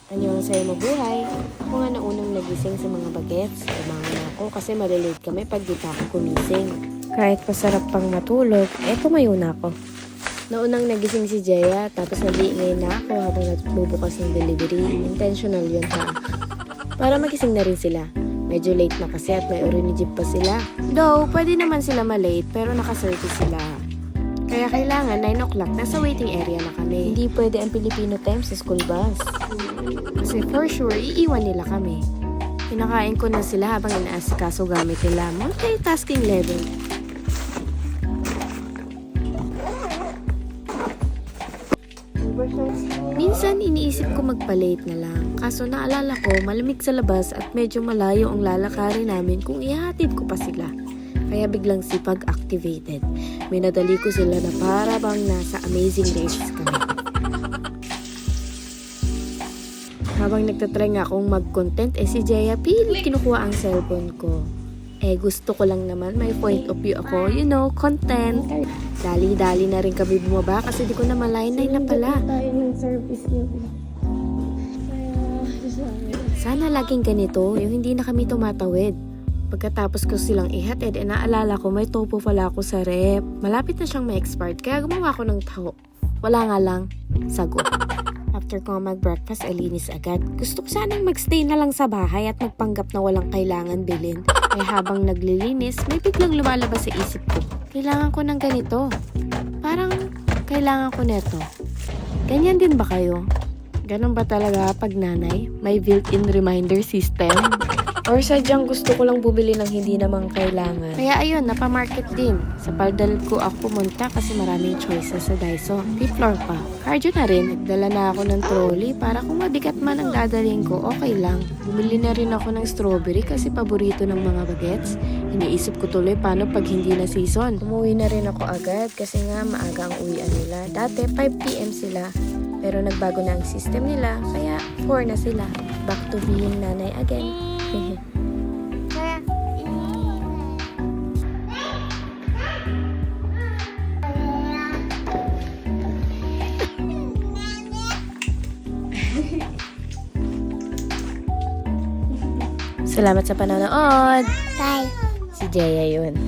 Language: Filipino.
Annyeonghaseyo, mabuhay. Ako nga na unang nagising sa mga bagets. Umangan na ako kasi malilate kami pag di pa ako gumising. Kahit pasarap pang matulog, tumayo na ako. Naunang nagising si Jaya, tapos nag-iingay na ako habang nagbubukas ng delivery. Intentional yun ha. Para magising na rin sila. Medyo late na kasi at may jeep pa sila. Though, pwede naman sila malate pero nakaservice sila. Kaya kailangan 9 o'clock nasa waiting area na kami. Hindi pwede ang Filipino time sa school bus. Kasi for sure, iiwan nila kami. Pinakain ko na sila habang inaasikaso gamit nila. Multitasking level. Minsan iniisip ko magpa-late na lang. Kaso naalala ko malamig sa labas at medyo malayo ang lalakarin namin kung ihahatid ko pa sila. Kaya biglang sipag activated. Minadali ko sila na para bang nasa Amazing Race kami. Habang nagtatry nga akong mag-content, si Jaya pilit kinukuha ang cellphone ko. Gusto ko lang naman may point of view ako, content. Dali-dali na rin kami bumaba kasi di ko na malayan na pala. Sana laging ganito, yung hindi na kami tumatawid. Pagkatapos ko silang ihatid, naalala ko may topo pala ako sa rep. Malapit na siyang ma-expired, kaya gumawa ko ng taho. Wala nga lang, sagot. After ko mag-breakfast, linis agad. Gusto ko sanang magstay na lang sa bahay at magpanggap na walang kailangan bilhin. Habang naglilinis, may biglang lumalabas sa isip ko. Kailangan ko ng ganito. Parang kailangan ko neto. Ganyan din ba kayo? Ganon ba talaga pag nanay? May built-in reminder system? Or sadyang gusto ko lang bumili ng hindi namang kailangan. Kaya ayun, napamarket din. Sa Paldal ko ako pumunta kasi maraming choices sa Daiso. P-floor pa. Cardio na rin. Nagdala na ako ng trolley para kung mabigat man ang dadaling ko, okay lang. Bumili na rin ako ng strawberry kasi paborito ng mga bagets. Iniisip ko tuloy paano pag hindi na season. Umuwi na rin ako agad kasi nga maaga ang uwian nila. Dati 5 PM sila. Pero nagbago na ang system nila kaya 4 na sila. Back to being nanay again. Salamat sa panonood. Bye. Si Jaya yun.